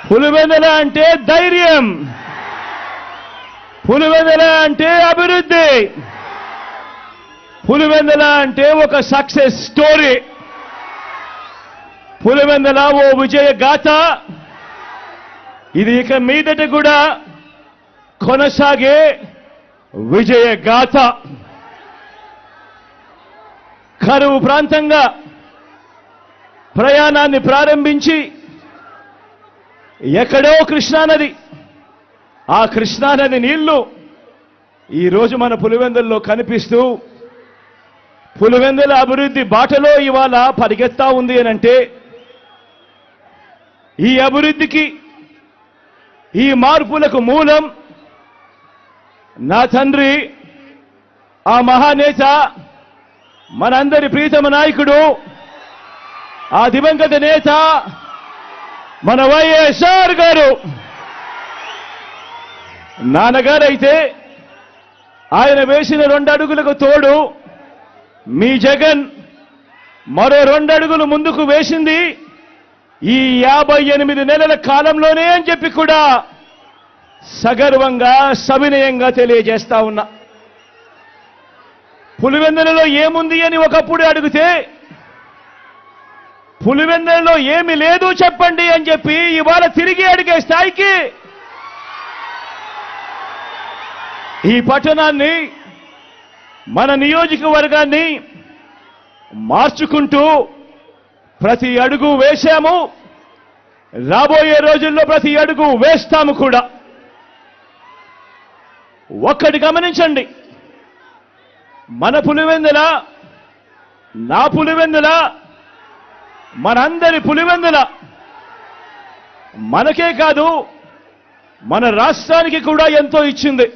పులివెందుల అంటే ధైర్యం, పులివెందుల అంటే అభివృద్ధి, పులివెందుల అంటే ఒక సక్సెస్ స్టోరీ, పులివెందుల ఓ విజయ గాథ. ఇది ఇక మీదట కూడా కొనసాగే విజయ గాథ. కరువు ప్రాంతంగా ప్రయాణాన్ని ప్రారంభించి ఎక్కడో కృష్ణానది, ఆ కృష్ణానది నీళ్లు ఈరోజు మన పులివెందుల్లో కనిపిస్తూ పులివెందుల అభివృద్ధి బాటలో ఇవాళ పరిగెత్తా ఉంది అనంటే, ఈ అభివృద్ధికి ఈ మార్పులకు మూలం నా తండ్రి, ఆ మహానేత, మనందరి ప్రీతమ నాయకుడు, ఆ దివంగత నేత మన వైఎస్ఆర్ గారు. నాన్నగారైతే ఆయన వేసిన 2 అడుగులకు తోడు మీ జగన్ మరో 2 అడుగులు ముందుకు వేసింది ఈ 58 నెలల కాలంలోనే అని చెప్పి కూడా సగర్వంగా సవినయంగా తెలియజేస్తా ఉన్నా. పులివెందులలో ఏముంది అని ఒకప్పుడు అడిగితే, పులివెందులలో ఏమి లేదు చెప్పండి అని చెప్పి ఇవాళ తిరిగి అడిగే స్థాయికి ఈ పట్టణాన్ని, మన నియోజకవర్గాన్ని మార్చుకుంటూ ప్రతి అడుగు వేశాము. రాబోయే రోజుల్లో ప్రతి అడుగు వేస్తాము కూడా. ఒక్కటి గమనించండి, మన పులివెందుల, నా పులివెందుల, మనందరి పులివెందుల మనకే కాదు మన రాష్ట్రానికి కూడా ఎంతో ఇచ్చింది.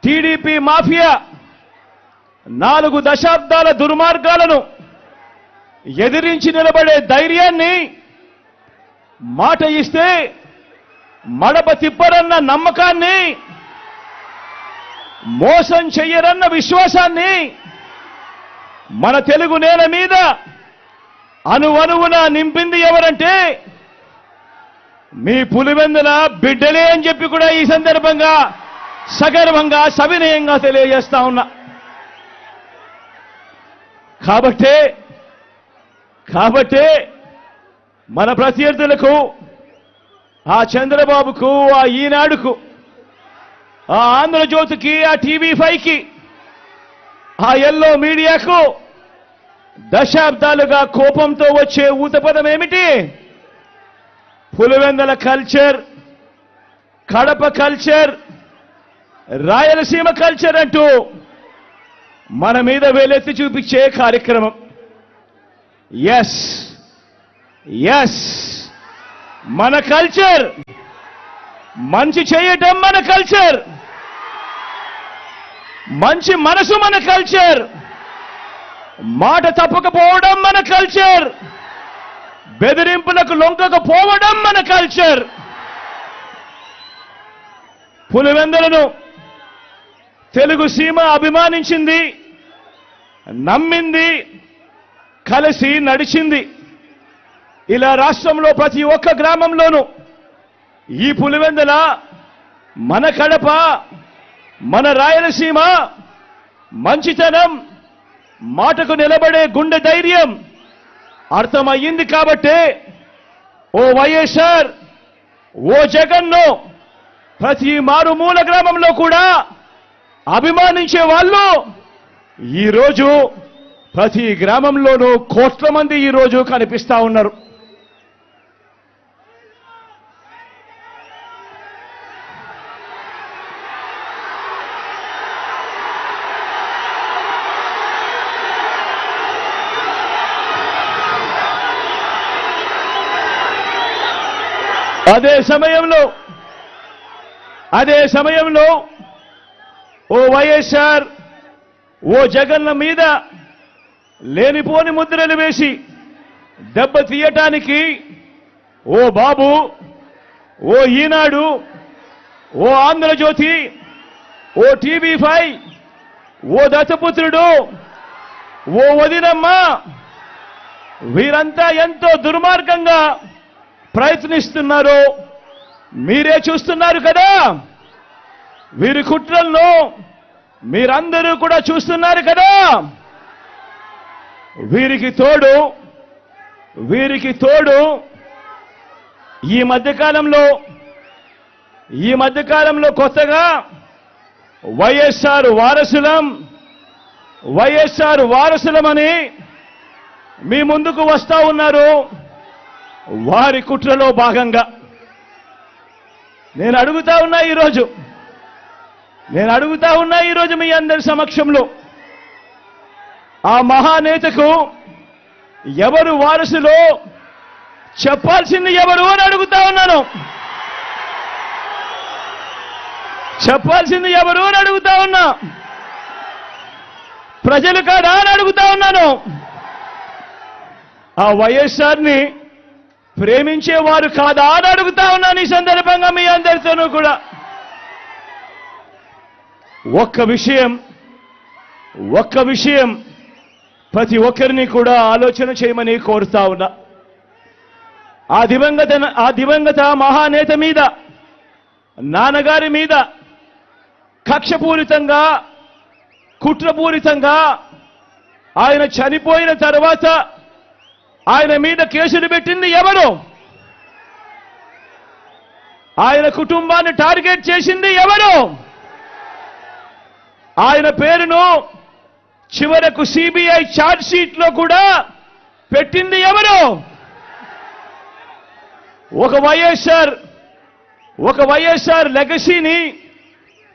టీడీపీ మాఫియా 4 దశాబ్దాల దుర్మార్గాలను ఎదిరించి నిలబడే ధైర్యాన్ని, మాట ఇస్తే మడప తిప్పరన్న నమ్మకాన్ని, మోసం చెయ్యరన్న విశ్వాసాన్ని మన తెలుగు నేల మీద అణువణువున నింపింది ఎవరంటే మీ పులివెందుల బిడ్డలే అని చెప్పి కూడా ఈ సందర్భంగా సగర్వంగా సవినయంగా తెలియజేస్తా ఉన్నా. కాబట్టే మన ప్రత్యర్థులకు, ఆ చంద్రబాబుకు, ఆ ఈనాడుకు, ఆ ఆంధ్రజ్యోతికి, ఆ టీవీ5కి, ఆ ఎల్లో మీడియాకు దశాబ్దాలుగా కోపంతో వచ్చే ఊతపదం ఏమిటి? Pulivendula culture, Kadapa culture, Rayalaseema culture అంటూ మన మీద వేలెత్తి చూపించే కార్యక్రమం. ఎస్ మన కల్చర్, మంచి చేయటం మన కల్చర్, మంచి మనసు మన కల్చర్, మాట తప్పకపోవడం మన కల్చర్, బెదిరింపులకు లొంగకపోవడం మన కల్చర్. పులివెందులను తెలుగు సీమ అభిమానించింది, నమ్మింది, కలిసి నడిచింది. ఇలా రాష్ట్రంలో ప్రతి ఒక్క గ్రామంలోనూ ఈ పులివెందుల, మన కడప, మన రాయలసీమ మంచితనం, మాటకు నిలబడే గుండె ధైర్యం అర్థమయ్యింది. కాబట్టే ఓ వైఎస్ఆర్, ఓ జగన్ను ప్రతి మారుమూల గ్రామంలో కూడా అభిమానించే వాళ్ళు ఈరోజు ప్రతి గ్రామంలోనూ కోట్ల మంది ఈరోజు కనిపిస్తా ఉన్నారు. అదే సమయంలో ఓ వైఎస్ఆర్, ఓ జగన్ల మీద లేనిపోని ముద్రలు వేసి దెబ్బ తీయటానికి ఓ బాబు, ఓ ఈనాడు, ఓ ఆంధ్రజ్యోతి, ఓ టీవీ5, ఓ దత్తపుత్రుడు, ఓ వదినమ్మ, వీరంతా ఎంతో దుర్మార్గంగా ప్రయత్నిస్తున్నారో మీరే చూస్తున్నారు కదా. వీరి కుట్రలను మీరందరూ కూడా చూస్తున్నారు కదా. వీరికి తోడు ఈ మధ్యకాలంలో కొత్తగా వైఎస్ఆర్ వారసులమని మీ ముందుకు వస్తా ఉన్నారు. వారి కుట్రలో భాగంగా నేను అడుగుతా ఉన్నా ఈరోజు మీ అందరి సమక్షంలో, ఆ మహానేతకు ఎవరు వారసులో చెప్పాల్సింది ఎవరు అని అడుగుతా ఉన్నాను. చెప్పాల్సింది ఎవరు అని అడుగుతా ఉన్నా. ప్రజలు కాదా అని అడుగుతా ఉన్నాను. ఆ వైఎస్ఆర్ని ప్రేమించేవారు కాదా అని అడుగుతా ఉన్నాను. ఈ సందర్భంగా మీ అందరితోనూ కూడా ఒక్క విషయం ప్రతి ఒక్కరిని కూడా ఆలోచన చేయమని కోరుతా ఉన్నా. ఆ దివంగత మహానేత మీద, నాన్నగారి మీద కక్షపూరితంగా, కుట్రపూరితంగా ఆయన చనిపోయిన తర్వాత ఆయన మీద కేసులు పెట్టింది ఎవరు? ఆయన కుటుంబాన్ని టార్గెట్ చేసింది ఎవరు? ఆయన పేరును చివరకు సిబిఐ ఛార్జ్ షీట్ లో కూడా పెట్టింది ఎవరు? ఒక వైఎస్ఆర్ లెగసీని,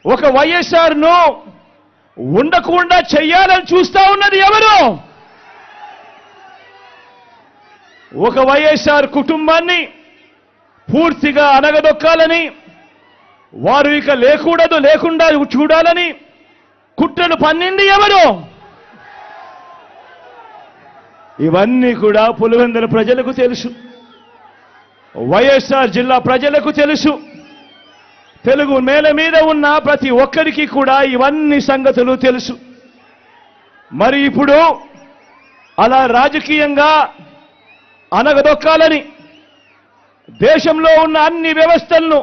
ఒక వైఎస్ఆర్ ను ఉండకుండా చెయ్యాలని చూస్తా ఉన్నది ఎవరు? ఒక వైఎస్ఆర్ కుటుంబాన్ని పూర్తిగా అనగదొక్కాలని, వారు ఇక లేకుండా చూడాలని కుట్రలు పన్నింది ఎవరు? ఇవన్నీ కూడా పులివెందుల ప్రజలకు తెలుసు, వైఎస్ఆర్ జిల్లా ప్రజలకు తెలుసు. తెలుగు నేల మీద ఉన్న ప్రతి ఒక్కరికి కూడా ఇవన్నీ సంగతులు తెలుసు. మరి ఇప్పుడు అలా రాజకీయంగా అనగదొక్కాలని దేశంలో ఉన్న అన్ని వ్యవస్థలను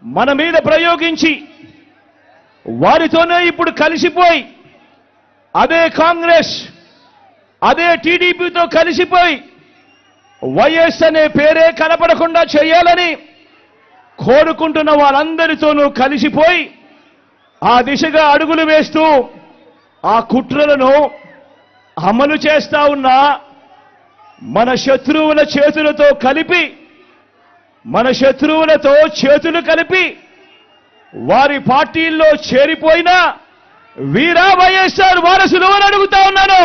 మన మీద ప్రయోగించి వారితోనే ఇప్పుడు కలిసిపోయి, అదే కాంగ్రెస్, అదే టీడీపీతో కలిసిపోయి వైఎస్ అనే పేరే కనపడకుండా చేయాలని కోరుకుంటున్న వాళ్ళందరితోనూ కలిసిపోయి ఆ దిశగా అడుగులు వేస్తూ ఆ కుట్రలను అమలు చేస్తా ఉన్న మన శత్రువుల చేతులతో చేతులు కలిపి వారి పార్టీల్లో చేరిపోయిన వీరా వైఎస్ఆర్ వారసులు అని అడుగుతా ఉన్నాను.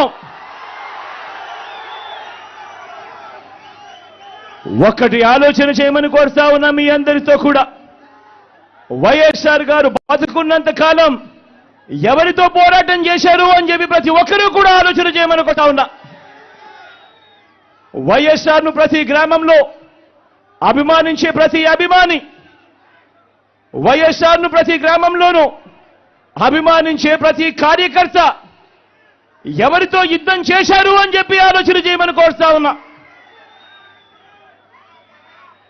ఒక్కటి ఆలోచన చేయమని కోరుతా ఉన్నా మీ అందరితో కూడా. వైఎస్ఆర్ గారు బతుకున్నంత కాలం ఎవరితో పోరాటం చేశారు అని చెప్పి ప్రతి ఒక్కరూ కూడా ఆలోచన చేయమని కోరుతా ఉన్నా. వైఎస్ఆర్ను ప్రతి గ్రామంలో అభిమానించే ప్రతి అభిమాని, వైఎస్ఆర్ను ప్రతి గ్రామంలోనూ అభిమానించే ప్రతి కార్యకర్త ఎవరితో యుద్ధం చేశారు అని చెప్పి ఆలోచన చేయమని కోరుతా ఉన్నా.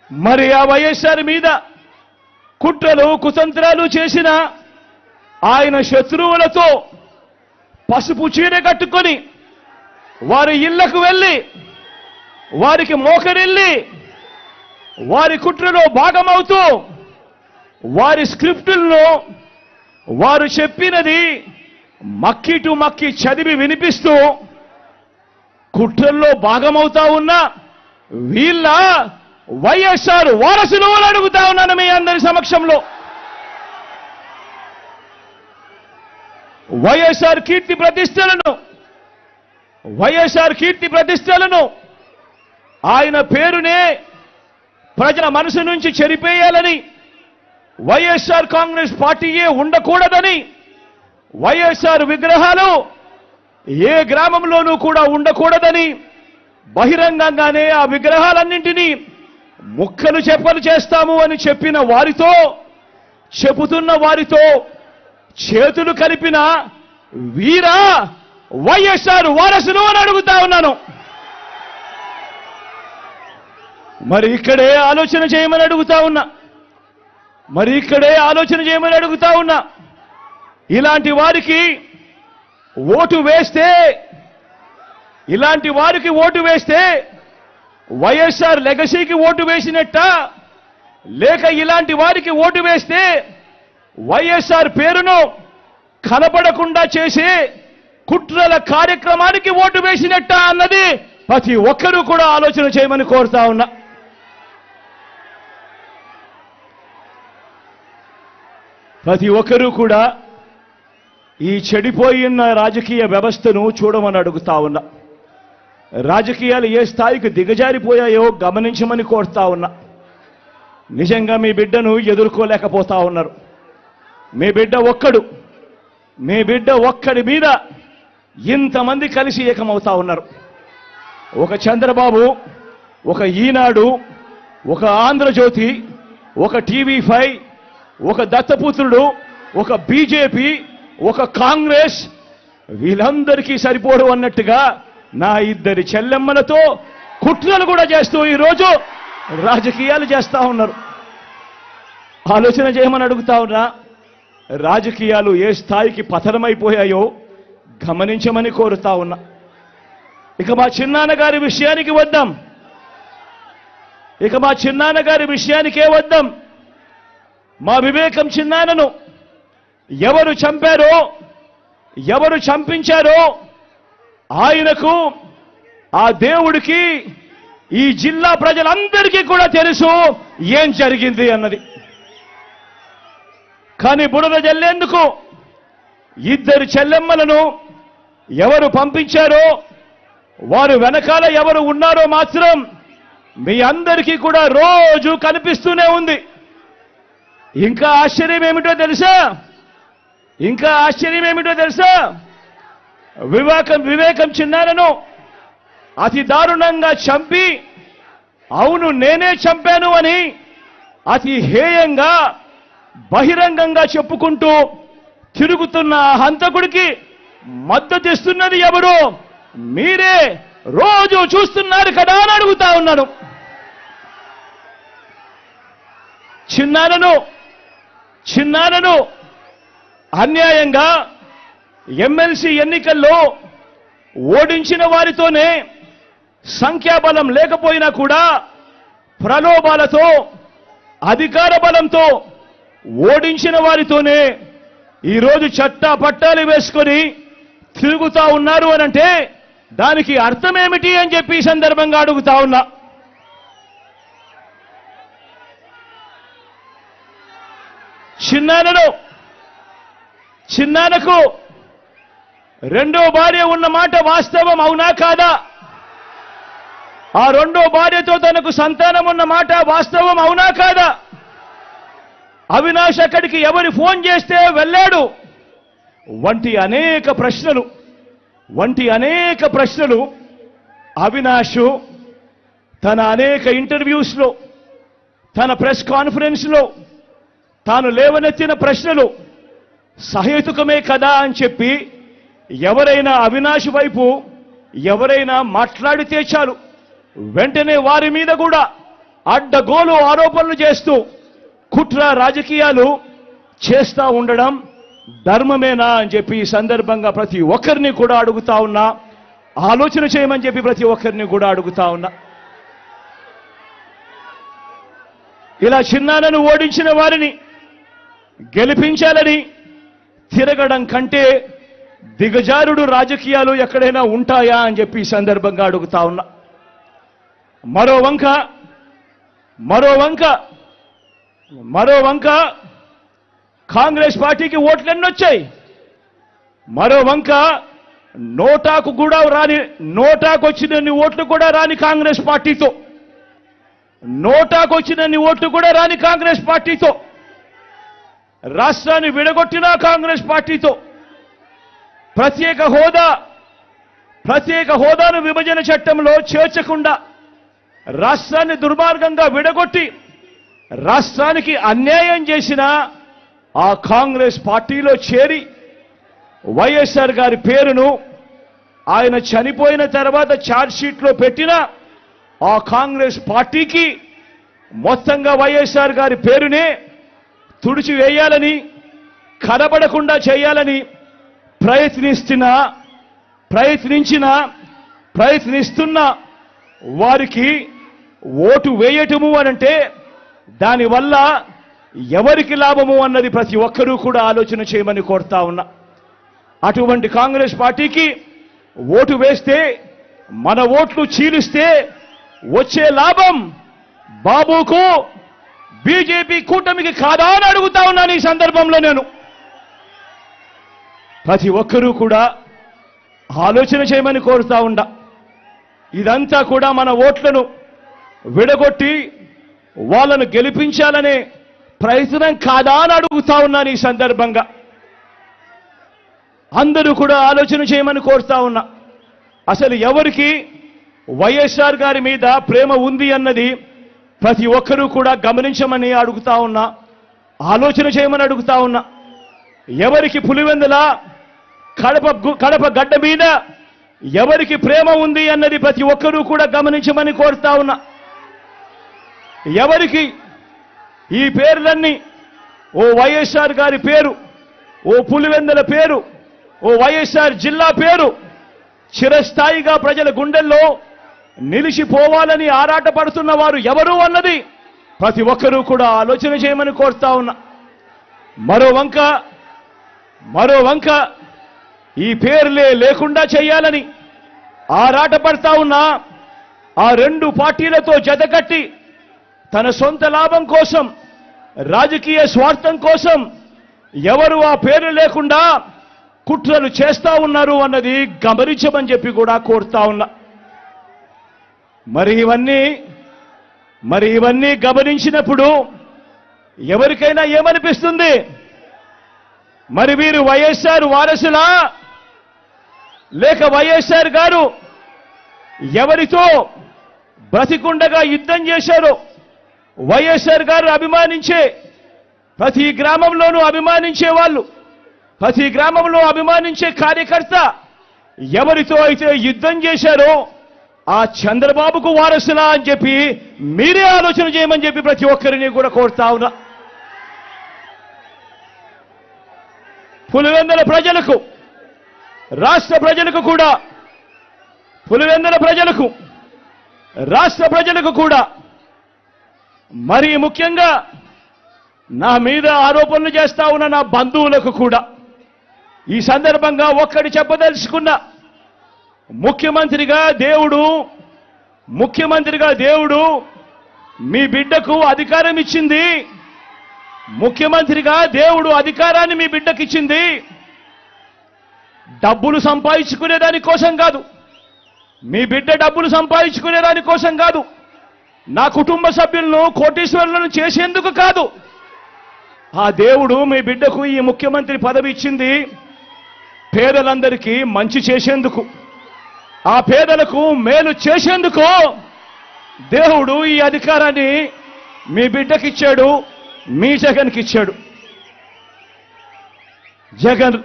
మరి ఆ వైఎస్ఆర్ మీద కుట్రలు కుతంత్రాలు చేసిన ఆయన శత్రువులతో పసుపు చీర కట్టుకొని వారి ఇళ్లకు వెళ్ళి వారికి మోకరిల్లి వారి కుట్రలో భాగమవుతూ వారి స్క్రిప్టులను వారు చెప్పినది మక్కి చదివి వినిపిస్తూ కుట్రల్లో భాగమవుతా ఉన్న వీళ్ళ వైఎస్ఆర్ వారసులు అని అడుగుతా ఉన్నాను మీ అందరి సమక్షంలో. వైఎస్ఆర్ కీర్తి ప్రతిష్టలను ఆయన పేరునే ప్రజల మనసు నుంచి చెరిపేయాలని, వైఎస్ఆర్ కాంగ్రెస్ పార్టీయే ఉండకూడదని, వైఎస్ఆర్ విగ్రహాలు ఏ గ్రామంలోనూ కూడా ఉండకూడదని బహిరంగంగానే ఆ విగ్రహాలన్నింటినీ ముక్కలు చెప్పలు చేస్తాము అని చెబుతున్న వారితో చేతులు కలిపిన వీరా వైఎస్ఆర్ వారసులు అని అడుగుతా ఉన్నాను. మరి ఇక్కడే ఆలోచన చేయమని అడుగుతా ఉన్నా. ఇలాంటి వారికి ఓటు వేస్తే వైఎస్ఆర్ లెగసీకి ఓటు వేసినట్ట, లేక ఇలాంటి వారికి ఓటు వేస్తే వైఎస్ఆర్ పేరును కనపడకుండా చేసే కుట్రల కార్యక్రమానికి ఓటు వేసినట్ట అన్నది ప్రతి ఒక్కరూ కూడా ఆలోచన చేయమని కోరుతా ఉన్నా. ప్రతి ఒక్కరూ కూడా ఈ చెడిపోయిన రాజకీయ వ్యవస్థను చూడమని అడుగుతా ఉన్నా. రాజకీయాలు ఏ స్థాయికి దిగజారిపోయాయో గమనించమని కోరుతా ఉన్నా. నిజంగా మీ బిడ్డను ఎదుర్కోలేకపోతా ఉన్నారు. మీ బిడ్డ ఒక్కడి మీద ఇంతమంది కలిసి ఏకమవుతా ఉన్నారు. ఒక చంద్రబాబు, ఒక ఈనాడు, ఒక ఆంధ్రజ్యోతి, ఒక టీవీ5, ఒక దత్తపుత్రుడు, ఒక బీజేపీ, ఒక కాంగ్రెస్, వీళ్ళందరికీ సరిపోరు అన్నట్టుగా నా ఇద్దరి చెల్లెమ్మలతో కుట్రలు కూడా చేస్తూ ఈరోజు రాజకీయాలు చేస్తా ఉన్నారు. ఆలోచన చేయమని అడుగుతా ఉన్నా. రాజకీయాలు ఏ స్థాయికి పతనమైపోయాయో గమనించమని కోరుతా ఉన్నా. ఇక మా చిన్నాన్నగారి విషయానికే వద్దాం. మా వివేకం చిన్నాన్నను ఎవరు చంపారో, ఎవరు చంపించారో ఆయనకు, ఆ దేవుడికి, ఈ జిల్లా ప్రజలందరికీ కూడా తెలుసు ఏం జరిగింది అన్నది. కానీ బురద జల్లేందుకు ఇద్దరు చెల్లెమ్మలను ఎవరు పంపించారో, వారు వెనకాల ఎవరు ఉన్నారో మాత్రం మీ అందరికీ కూడా రోజు కనిపిస్తూనే ఉంది. ఇంకా ఆశ్చర్యం ఏమిటో తెలుసా? వివేకం చిన్నారను అతి దారుణంగా చంపి, అవును నేనే చంపాను అని అతి హేయంగా బహిరంగంగా చెప్పుకుంటూ తిరుగుతున్న హంతకుడికి మద్దతిస్తున్నది ఎవరు? మీరే రోజు చూస్తున్నారు కదా అని అడుగుతా ఉన్నాను. చిన్నారను అన్యాయంగా ఎమ్మెల్సీ ఎన్నికల్లో ఓడించిన వారితోనే, సంఖ్యాబలం లేకపోయినా కూడా ప్రలోభాలతో, అధికార బలంతో ఓడించిన వారితోనే ఈరోజు చట్టా పట్టాలు వేసుకొని తిరుగుతా ఉన్నారు అనంటే దానికి అర్థమేమిటి అని చెప్పి ఈ సందర్భంగా అడుగుతా ఉన్నా. చిన్నానకు రెండో భార్య ఉన్న మాట వాస్తవం అవునా కాదా? ఆ రెండో భార్యతో తనకు సంతానం ఉన్న మాట వాస్తవం అవునా కాదా? అవినాష్ అక్కడికి ఎవరు ఫోన్ చేస్తే వెళ్ళాడు వంటి అనేక ప్రశ్నలు అవినాష్ తన అనేక ఇంటర్వ్యూస్లో, తన ప్రెస్ కాన్ఫరెన్స్లో తాను లేవనెత్తిన ప్రశ్నలు సహేతుకమే కదా అని చెప్పి ఎవరైనా అవినాష్ వైపు ఎవరైనా మాట్లాడితే చాలు వెంటనే వారి మీద కూడా అడ్డగోలు ఆరోపణలు చేస్తూ కుట్ర రాజకీయాలు చేస్తా ఉండడం ధర్మమేనా అని చెప్పి ఈ సందర్భంగా ప్రతి ఒక్కరిని కూడా అడుగుతా ఉన్నా. ఆలోచన చేయమని చెప్పి ప్రతి ఒక్కరిని కూడా అడుగుతా ఉన్నా. ఇలా చిన్నాన్నను ఓడించిన వారిని గెలిపించాలని తిరగడం కంటే దిగజారుడు రాజకీయాలు ఎక్కడైనా ఉంటాయా అని చెప్పి ఈ సందర్భంగా అడుగుతా ఉన్నా. మరో వంక కాంగ్రెస్ పార్టీకి ఓట్లు ఎన్నొచ్చాయి. మరో వంక నోటాకు వచ్చినన్ని ఓట్లు కూడా రాని కాంగ్రెస్ పార్టీతో, రాష్ట్రాన్ని విడగొట్టిన కాంగ్రెస్ పార్టీతో, ప్రత్యేక హోదాను విభజన చట్టంలో చేర్చకుండా రాష్ట్రాన్ని దుర్మార్గంగా విడగొట్టి రాష్ట్రానికి అన్యాయం చేసిన ఆ కాంగ్రెస్ పార్టీలో చేరి వైఎస్ఆర్ గారి పేరును ఆయన చనిపోయిన తర్వాత ఛార్జ్ షీట్లో పెట్టిన ఆ కాంగ్రెస్ పార్టీకి మొత్తంగా వైఎస్ఆర్ గారి పేరునే తుడిచివేయాలని, కనబడకుండా చేయాలని ప్రయత్నిస్తున్న వారికి ఓటు వేయటము అనంటే దానివల్ల ఎవరికి లాభము అన్నది ప్రతి ఒక్కరూ కూడా ఆలోచన చేయమని కోరుతా ఉన్నా. అటువంటి కాంగ్రెస్ పార్టీకి ఓటు వేస్తే, మన ఓట్లు చీలిస్తే వచ్చే లాభం బాబుకు, బీజేపీ కూటమికి కాదా అని అడుగుతా ఉన్నాను. ఈ సందర్భంలో నేను ప్రతి ఒక్కరూ కూడా ఆలోచన చేయమని కోరుతా ఉన్నా. ఇదంతా కూడా మన ఓట్లను విడగొట్టి వాళ్ళను గెలిపించాలనే ప్రయత్నం కాదా అని అడుగుతా ఉన్నాను. ఈ సందర్భంగా అందరూ కూడా ఆలోచన చేయమని కోరుతా ఉన్నా. అసలు ఎవరికి వైఎస్ఆర్ గారి మీద ప్రేమ ఉంది అన్నది ప్రతి ఒక్కరూ కూడా గమనించమని అడుగుతా ఉన్నా, ఆలోచన చేయమని అడుగుతా ఉన్నా. ఎవరికి పులివెందుల కడప గడ్డ మీద ఎవరికి ప్రేమ ఉంది అన్నది ప్రతి ఒక్కరూ కూడా గమనించమని కోరుతా ఉన్నా. ఎవరికి ఈ పేర్లన్నీ, ఓ వైఎస్ఆర్ గారి పేరు, ఓ పులివెందుల పేరు, ఓ వైఎస్ఆర్ జిల్లా పేరు చిరస్థాయిగా ప్రజల గుండెల్లో నిలిచిపోవాలని ఆరాటపడుతున్న వారు ఎవరు అన్నది ప్రతి ఒక్కరూ కూడా ఆలోచన చేయమని కోరుతా ఉన్నా. మరో వంక ఈ పేర్లే లేకుండా చేయాలని ఆరాటపడతా ఉన్నా ఆ రెండు పార్టీలతో జతకట్టి తన సొంత లాభం కోసం, రాజకీయ స్వార్థం కోసం ఎవరు ఆ పేరు లేకుండా కుట్రలు చేస్తా ఉన్నారు అన్నది గమనించమని చెప్పి కూడా కోరుతా ఉన్నా. మరి ఇవన్నీ గమనించినప్పుడు ఎవరికైనా ఏమనిపిస్తుంది? మరి వీరు వైఎస్ఆర్ వారసులా, లేక వైఎస్ఆర్ గారు ఎవరితో బ్రతికుండగా యుద్ధం చేశారో, వైఎస్ఆర్ గారు అభిమానించే ప్రతి గ్రామంలోనూ అభిమానించే వాళ్ళు, ప్రతి గ్రామంలో అభిమానించే కార్యకర్త ఎవరితో అయితే యుద్ధం చేశారో ఆ చంద్రబాబుకు వారసులా అని చెప్పి మీరే ఆలోచన చేయమని చెప్పి ప్రతి ఒక్కరిని కూడా కోరుతా ఉన్నా. పులివెందుల ప్రజలకు, రాష్ట్ర ప్రజలకు కూడా, పులివెందుల ప్రజలకు, రాష్ట్ర ప్రజలకు కూడా, మరీ ముఖ్యంగా నా మీద ఆరోపణలు చేస్తా ఉన్న నా బంధువులకు కూడా ఈ సందర్భంగా ఒక్కటి చెప్పదలుచుకున్నా. ముఖ్యమంత్రిగా దేవుడు మీ బిడ్డకు అధికారం ఇచ్చింది. ముఖ్యమంత్రిగా దేవుడు అధికారాన్ని మీ బిడ్డకిచ్చింది డబ్బులు సంపాదించుకునే దానికోసం కాదు, మీ బిడ్డ డబ్బులు సంపాదించుకునే దానికోసం కాదు, నా కుటుంబ సభ్యులను కోటీశ్వరులను చేసేందుకు కాదు. ఆ దేవుడు మీ బిడ్డకు ఈ ముఖ్యమంత్రి పదవి ఇచ్చింది పేదలందరికీ మంచి చేసేందుకు, ఆ పేదలకు మేలు చేసేందుకు దేవుడు ఈ అధికారాన్ని మీ బిడ్డకిచ్చాడు, మీ జగన్కి ఇచ్చాడు. జగన్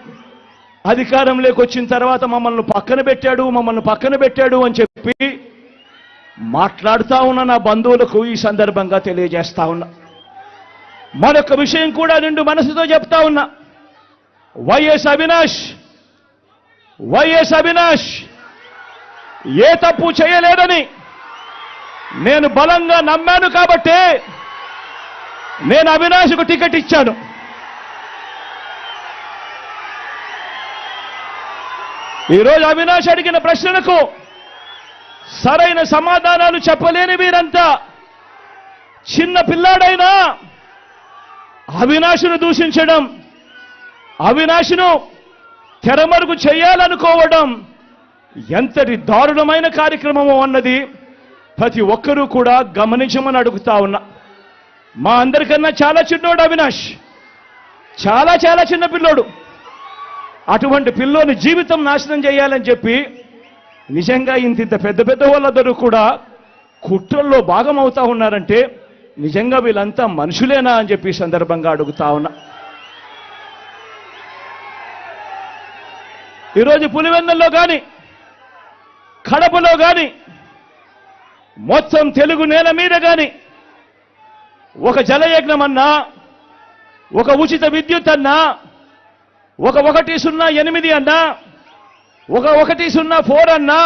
అధికారంలోకి వచ్చిన తర్వాత మమ్మల్ని పక్కన పెట్టాడు అని చెప్పి మాట్లాడుతా ఉన్న నా బంధువులకు ఈ సందర్భంగా తెలియజేస్తా ఉన్నా. మరొక విషయం కూడా నిండు మనసుతో చెప్తా ఉన్నా. వైఎస్ అవినాష్ ఏ తప్పు చేయలేదని నేను బలంగా నమ్మాను కాబట్టే నేను అవినాష్కు టికెట్ ఇచ్చాను. ఈరోజు అవినాష్ అడిగిన ప్రశ్నలకు సరైన సమాధానాలు చెప్పలేని వీరంతా చిన్న పిల్లాడైనా అవినాష్ను దూషించడం, అవినాష్ను తెరమరుగు చేయాలనుకోవడం ఎంతటి దారుణమైన కార్యక్రమమో అన్నది ప్రతి ఒక్కరూ కూడా గమనించమని అడుగుతా ఉన్నా. మా అందరికన్నా చాలా చిన్నోడు అవినాష్, చాలా చిన్న పిల్లోడు. అటువంటి పిల్లోని జీవితం నాశనం చేయాలని చెప్పి నిజంగా ఇంత పెద్ద వాళ్ళందరూ కూడా కుట్రల్లో భాగమవుతా ఉన్నారంటే నిజంగా వీళ్ళంతా మనుషులేనా అని చెప్పి సందర్భంగా అడుగుతా ఉన్నా. ఈరోజు పులివెందుల్లో కానీ, కడపలో కానీ మొత్తం తెలుగు నేల మీద గాని ఒక జలయజ్ఞం అన్నా, ఒక ఉచిత విద్యుత్ అన్నా, ఒక 108 అన్నా, ఒక 104 అన్నా,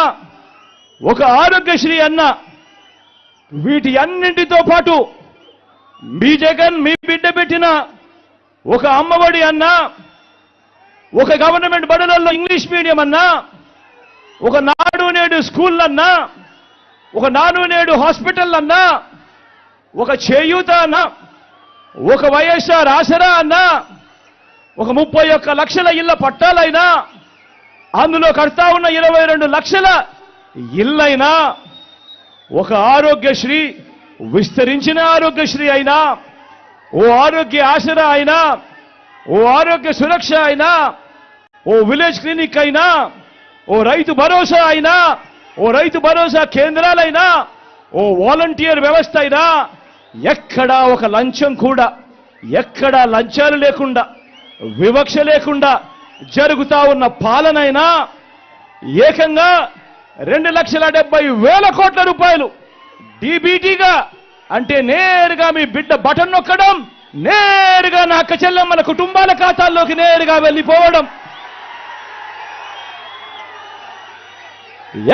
ఒక ఆరోగ్యశ్రీ అన్నా, వీటి అన్నింటితో పాటు మీ జగన్ మీ బిడ్డ పెట్టిన ఒక అమ్మఒడి అన్నా, ఒక గవర్నమెంట్ బడులలో ఇంగ్లీష్ మీడియం అన్నా, ఒక నాడు నేడు స్కూల్ అన్నా, ఒక నాడు నేడు హాస్పిటల్ అన్నా, ఒక చేయూత అన్నా, ఒక వైఎస్ఆర్ ఆసరా అన్నా, ఒక 31 లక్షల ఇళ్ల పట్టాలైనా, అందులో కడతా ఉన్న 22 లక్షల ఇళ్లైనా, ఒక ఆరోగ్యశ్రీ విస్తరించిన ఆరోగ్యశ్రీ అయినా, ఓ ఆరోగ్య ఆసరా అయినా, ఓ ఆరోగ్య సురక్ష అయినా, ఓ విలేజ్ క్లినిక్ అయినా, ఓ రైతు భరోసా అయినా, ఓ రైతు భరోసా కేంద్రాలైనా, ఓ వాలంటీర్ వ్యవస్థ అయినా, ఎక్కడా ఒక లంచం కూడా, ఎక్కడా లంచాలు లేకుండా, వివక్ష లేకుండా జరుగుతా ఉన్న పాలనైనా, ఏకంగా 2,70,000 కోట్ల రూపాయలు డీబీటీగా, అంటే నేరుగా మీ బిడ్డ బటన్ నొక్కడం, నేరుగా నా అక్క చెల్లెమ్మల కుటుంబాల ఖాతాల్లోకి నేరుగా వెళ్ళిపోవడం,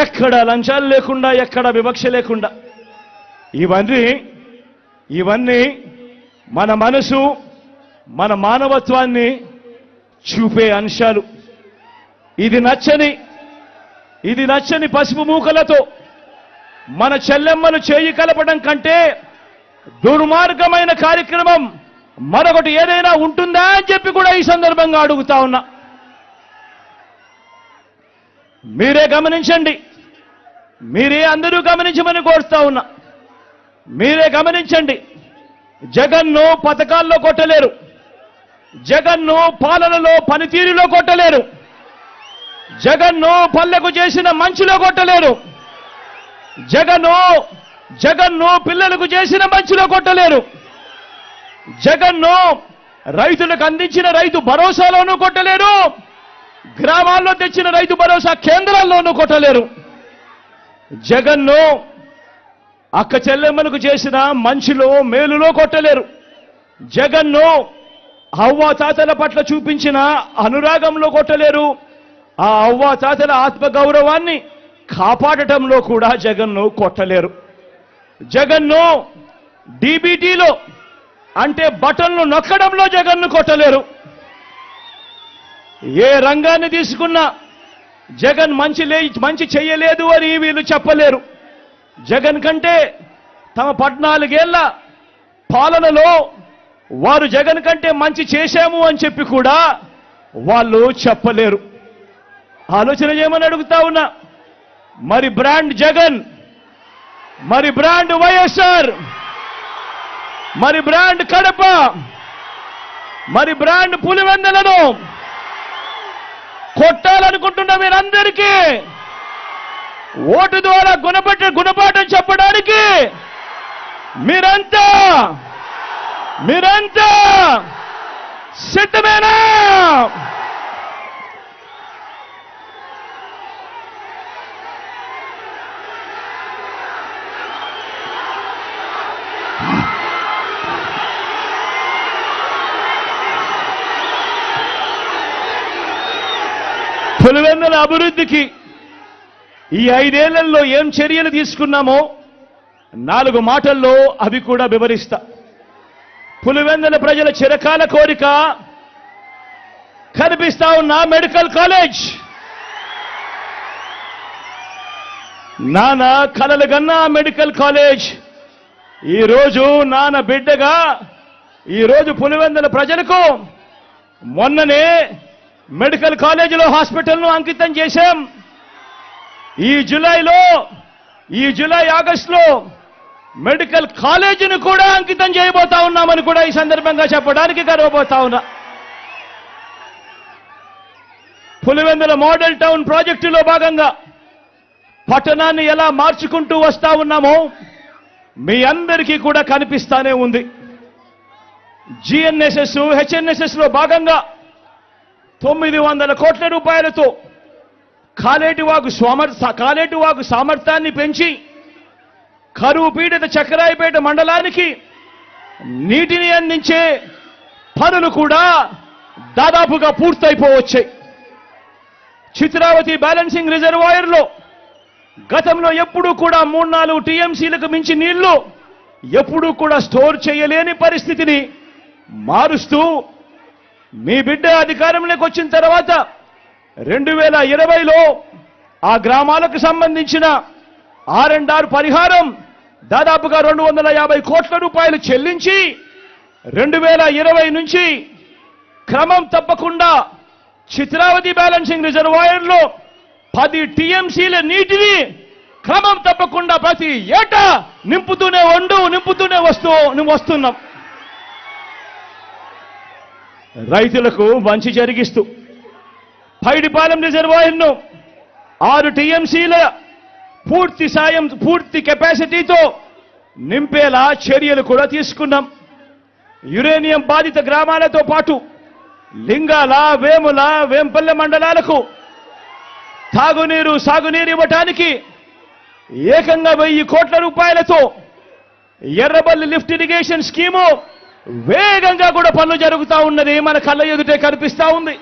ఎక్కడ లంచాలు లేకుండా, ఎక్కడ వివక్ష లేకుండా, ఇవన్నీ మన మనసు, మన మానవత్వాన్ని చూపే అంశాలు. ఇది నచ్చని పసుపు మూకలతో మన చెల్లెమ్మలు చేయి కలపడం కంటే దుర్మార్గమైన కార్యక్రమం మరొకటి ఏదైనా ఉంటుందా అని చెప్పి కూడా ఈ సందర్భంగా అడుగుతా ఉన్నా. మీరే గమనించండి, మీరే అందరూ గమనించమని కోరుతా ఉన్నా. మీరే గమనించండి, జగన్ను పథకాల్లో కొట్టలేరు, జగన్ను పాలనలో పనితీరులో కొట్టలేరు, జగన్ను పల్లెకు చేసిన మంచులో కొట్టలేరు, జగన్ను పిల్లలకు చేసిన మంచులో కొట్టలేరు, జగన్ను రైతులకు అందించిన రైతు భరోసాలోనూ కొట్టలేరు, గ్రామాల్లో తెచ్చిన రైతు భరోసా కేంద్రాల్లోనూ కొట్టలేరు. జగన్ను అక్క చెల్లెమ్మలకు చేసిన మంచిలో మేలులో కొట్టలేరు. జగన్ను అవ్వ తాతల పట్ల చూపించిన అనురాగంలో కొట్టలేరు. ఆ అవ్వ తాతల ఆత్మగౌరవాన్ని కాపాడటంలో కూడా జగన్ను కొట్టలేరు. జగన్ను డీబీటీలో, అంటే బటన్లు నొక్కడంలో జగన్ను కొట్టలేరు. ఏ రంగాన్ని తీసుకున్నా జగన్ మంచి చెయ్యలేదు అని వీళ్ళు చెప్పలేరు. జగన్ కంటే తమ 14 ఏళ్ల పాలనలో వారు జగన్ కంటే మంచి చేశాము అని చెప్పి కూడా వాళ్ళు చెప్పలేరు. ఆలోచన చేయమని అడుగుతా ఉన్నా. మరి బ్రాండ్ జగన్, మరి బ్రాండ్ వైఎస్ఆర్, మరి బ్రాండ్ కడప, మరి బ్రాండ్ పులివెందులను కొట్టాలనుకుంటున్న మీరందరికీ ఓటు ద్వారా గుణపాఠం చెప్పడానికి మీరంతా సిద్ధమేనా? పులివెందుల అభివృద్ధికి ఈ 5 ఏళ్లలో ఏం చర్యలు తీసుకున్నామో 4 మాటల్లో అవి కూడా వివరిస్తా. పులివెందుల ప్రజల చిరకాల కోరిక కనిపిస్తా ఉన్న మెడికల్ కాలేజ్. నాన్న కలలు గన్న మెడికల్ కాలేజ్ ఈరోజు నాన్న బిడ్డగా ఈరోజు పులివెందుల ప్రజలకు మొన్ననే మెడికల్ కాలేజీలో హాస్పిటల్ను అంకితం చేశాం. ఈ జూలై ఆగస్టులో మెడికల్ కాలేజీని కూడా అంకితం చేయబోతా ఉన్నామని కూడా ఈ సందర్భంగా చెప్పడానికి గర్వపోతా ఉన్నా. పులివెందుల మోడల్ టౌన్ ప్రాజెక్టులో భాగంగా పట్టణాన్ని ఎలా మార్చుకుంటూ వస్తా ఉన్నామో మీ అందరికీ కూడా కనిపిస్తానే ఉంది. జిఎన్ఎస్ఎస్, హెచ్ఎన్ఎస్ఎస్ లో భాగంగా 900 కోట్ల రూపాయలతో కాలేటివాగు సామర్థ్యాన్ని పెంచి కరువు పీడిత చక్రాయపేట మండలానికి నీటిని అందించే పనులు కూడా దాదాపుగా పూర్తయిపోవచ్చాయి. చిత్రావతి బ్యాలెన్సింగ్ రిజర్వాయర్లో గతంలో ఎప్పుడూ కూడా 3-4 టీఎంసీలకు మించి నీళ్లు ఎప్పుడూ కూడా స్టోర్ చేయలేని పరిస్థితిని మారుస్తూ మీ బిడ్డ అధికారంలోకి వచ్చిన తర్వాత 2020లో ఆ గ్రామాలకు సంబంధించిన R&R పరిహారం దాదాపుగా 250 కోట్ల రూపాయలు చెల్లించి 2020 నుంచి క్రమం తప్పకుండా చిత్రావతి బ్యాలెన్సింగ్ రిజర్వాయర్లో 10 టీఎంసీల నీటిని క్రమం తప్పకుండా ప్రతి ఏటా నింపుతూనే వస్తున్నాం. రైతులకు మంచి జరిగిస్తూ పైడిపాలెం రిజర్వాయర్ను 6 టీఎంసీల పూర్తి కెపాసిటీతో నింపేలా చర్యలు కూడా తీసుకున్నాం. యురేనియం బాధిత గ్రామాలతో పాటు లింగాల, వేముల, వేంపల్లె మండలాలకు తాగునీరు, సాగునీరు ఇవ్వటానికి ఏకంగా 1000 కోట్ల రూపాయలతో ఎర్రబల్లి లిఫ్ట్ ఇరిగేషన్ స్కీము వేగంగా కూడా పనులు జరుగుతూ ఉన్నది, మన కళ్ళ ఎదుటే కనిపిస్తా ఉంది.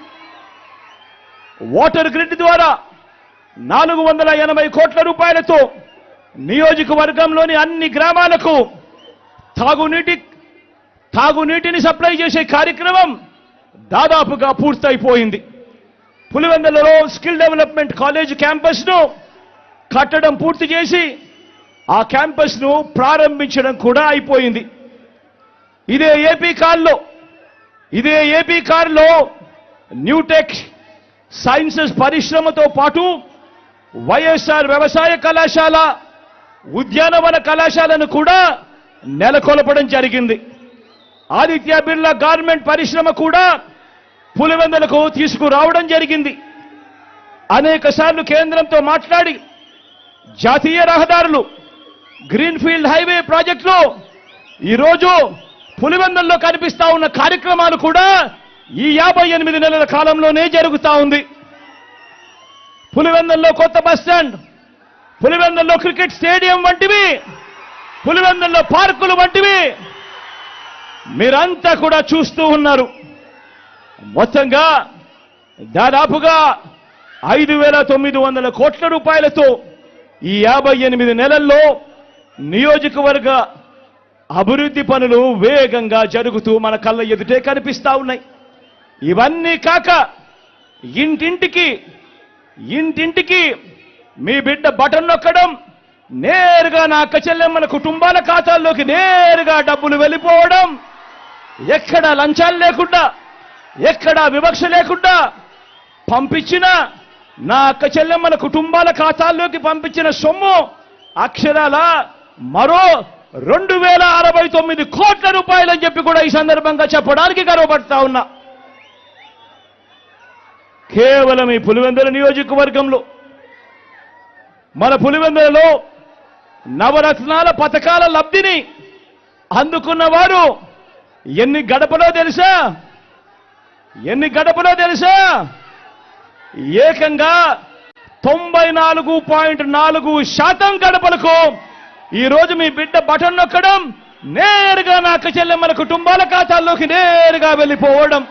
వాటర్ గ్రిడ్ ద్వారా 480 కోట్ల రూపాయలతో నియోజకవర్గంలోని అన్ని గ్రామాలకు తాగునీటిని సప్లై చేసే కార్యక్రమం దాదాపుగా పూర్తయిపోయింది. పులివెందులలో స్కిల్ డెవలప్మెంట్ కాలేజ్ క్యాంపస్ను కట్టడం పూర్తి చేసి ఆ క్యాంపస్ను ప్రారంభించడం కూడా అయిపోయింది. ఇదే ఏపీ కారులో న్యూటెక్ సైన్సెస్ పరిశ్రమతో పాటు వైఎస్ఆర్ వ్యవసాయ కళాశాల, ఉద్యానవన కళాశాలను కూడా నెలకొల్పడం జరిగింది. ఆదిత్య బిర్లా గార్మెంట్ పరిశ్రమ కూడా పులివెందులకు తీసుకురావడం జరిగింది. అనేక సార్లు కేంద్రంతో మాట్లాడి జాతీయ రహదారులు, గ్రీన్ఫీల్డ్ హైవే ప్రాజెక్టులు ఈరోజు పులివెందుల్లో కనిపిస్తా ఉన్న కార్యక్రమాలు కూడా ఈ 58 నెలల కాలంలోనే జరుగుతా ఉంది. పులివెందుల్లో కొత్త బస్టాండ్, పులివెందుల్లో క్రికెట్ స్టేడియం వంటివి, పులివెందుల్లో పార్కులు వంటివి మీరంతా కూడా చూస్తూ ఉన్నారు. మొత్తంగా దాదాపుగా 5,900 కోట్ల రూపాయలతో ఈ 58 నెలల్లో నియోజకవర్గ అభివృద్ధి పనులు వేగంగా జరుగుతూ మన కళ్ళ ఎదుటే కనిపిస్తా ఉన్నాయి. ఇవన్నీ కాక ఇంటింటికి మీ బిడ్డ బటన్ నొక్కడం, నేరుగా నా అక్క చెల్లెమ్మల కుటుంబాల ఖాతాల్లోకి నేరుగా డబ్బులు వెళ్ళిపోవడం, ఎక్కడా లంచాలు లేకుండా, ఎక్కడా వివక్ష లేకుండా పంపించిన నా అక్క చెల్లెమ్మల కుటుంబాల ఖాతాల్లోకి పంపించిన సొమ్ము అక్షరాల మరో 2,069 కోట్ల రూపాయలు అని చెప్పి కూడా ఈ సందర్భంగా చెప్పడానికి గర్వపడతా ఉన్నా. కేవలం ఈ పులివెందుల నియోజకవర్గంలో, మన పులివెందులలో నవరత్నాల పథకాల లబ్ధిని అందుకున్న వారు ఎన్ని గడపలో తెలుసా? ఏకంగా 94.4% గడపలకు ఈరోజు మీ బిడ్డ బటన్ నొక్కడం, నేరుగా నా అక్క చెల్లెమ్మల కుటుంబాల ఖాతాల్లోకి నేరుగా వెళ్ళిపోవడం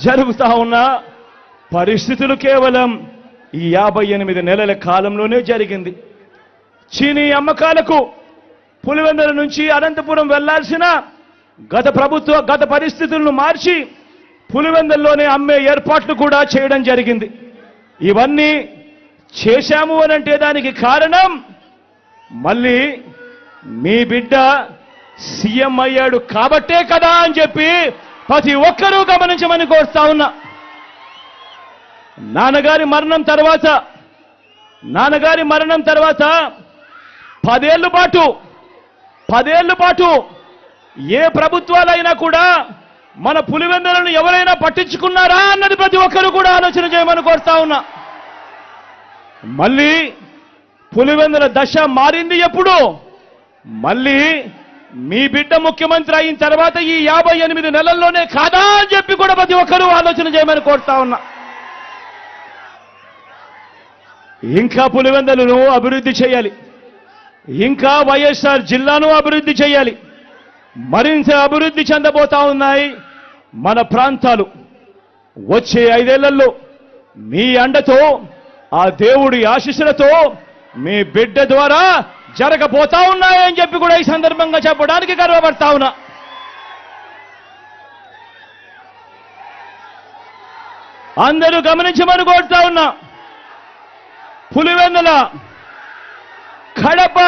జరుగుతా ఉన్న పరిస్థితులు కేవలం ఈ 58 నెలల కాలంలోనే జరిగింది. చీనీ అమ్మకాలకు పులివెందుల నుంచి అనంతపురం వెళ్లాల్సిన గత పరిస్థితులను మార్చి పులివెందుల్లోనే అమ్మే ఏర్పాట్లు కూడా చేయడం జరిగింది. ఇవన్నీ చేశాము అనంటే దానికి కారణం మళ్ళీ మీ బిడ్డ సీఎం అయ్యాడు కాబట్టే కదా అని చెప్పి ప్రతి ఒక్కరూ గమనించమని కోరుతా ఉన్నా. నాన్నగారి మరణం తర్వాత 10 ఏళ్ల పాటు ఏ ప్రభుత్వాలైనా కూడా మన పులివెందులను ఎవరైనా పట్టించుకున్నారా అన్నది ప్రతి ఒక్కరూ కూడా ఆలోచన చేయమని కోరుతా ఉన్నా. మళ్ళీ పులివెందుల దశ మారింది ఎప్పుడు? మళ్ళీ మీ బిడ్డ ముఖ్యమంత్రి అయిన తర్వాత ఈ 58 నెలల్లోనే కాదా అని చెప్పి కూడా ప్రతి ఒక్కరూ ఆలోచన చేయమని కోరుతా ఉన్నా. ఇంకా పులివెందులను అభివృద్ధి చేయాలి. ఇంకా వైఎస్ఆర్ జిల్లాను అభివృద్ధి చేయాలి. మరింత అభివృద్ధి చెందబోతా ఉన్నాయి మన ప్రాంతాలు. వచ్చే 5 ఏళ్లలో మీ అండతో, ఆ దేవుడి ఆశీస్సులతో మీ బిడ్డ ద్వారా జరగబోతా ఉన్నాయని చెప్పి కూడా ఈ సందర్భంగా చెప్పడానికి గర్వపడతా ఉన్నా. అందరూ గమనించమని కోరుతా ఉన్నా. పులివెందుల, కడప,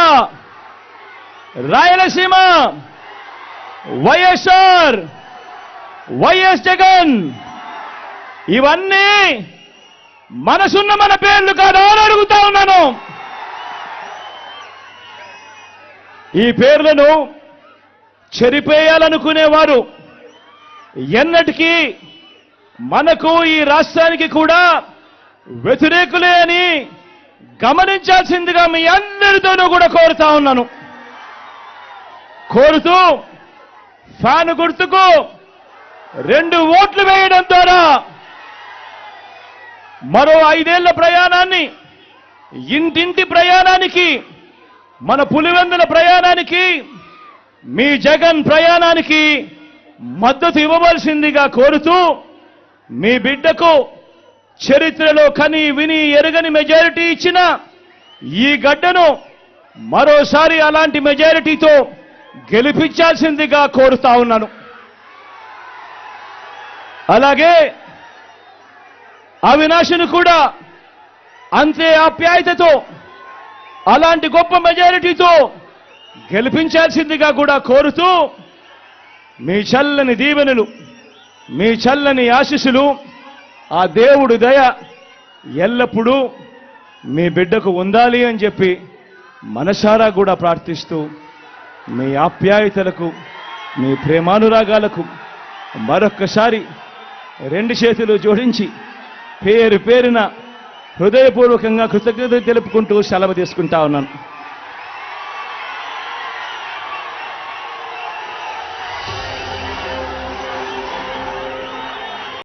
రాయలసీమ, వైఎస్ఆర్, వైఎస్ జగన్, ఇవన్నీ మనసున్న మన పేర్లు కాదా అని అడుగుతా ఉన్నాను. ఈ పేర్లను చెరిపేయాలనుకునేవారు ఎన్నటికీ మనకు, ఈ రాష్ట్రానికి కూడా వ్యతిరేకులే అని గమనించాల్సిందిగా మీ అందరితోనూ కూడా కోరుతా ఉన్నాను. కోరుతూ ఫ్యాన్ గుర్తుకు 2 ఓట్లు వేయడం ద్వారా మరో 5 ఏళ్ల ప్రయాణాన్ని, ఇంటింటి ప్రయాణానికి, మన పులివెందుల ప్రయాణానికి, మీ జగన్ ప్రయాణానికి మద్దతు ఇవ్వవలసిందిగా కోరుతూ, మీ బిడ్డకు చరిత్రలో కని విని ఎరగని మెజారిటీ ఇచ్చిన ఈ గడ్డను మరోసారి అలాంటి మెజారిటీతో గెలిపించాల్సిందిగా కోరుతా ఉన్నాను. అలాగే అవినాష్ను కూడా అంతే ఆప్యాయతతో, అలాంటి గొప్ప మెజారిటీతో గెలిపించాల్సిందిగా కూడా కోరుతూ, మీ చల్లని దీవెనలు, మీ చల్లని ఆశీస్సులు, ఆ దేవుడి దయ ఎల్లప్పుడూ మీ బిడ్డకు ఉండాలి అని చెప్పి మనసారా కూడా ప్రార్థిస్తూ, మీ ఆప్యాయతలకు, మీ ప్రేమానురాగాలకు మరొక్కసారి 2 చేతులు జోడించి పేరు పేరున హృదయపూర్వకంగా కృతజ్ఞతలు తెలుపుకుంటూ సెలవు తీసుకుంటా ఉన్నాను.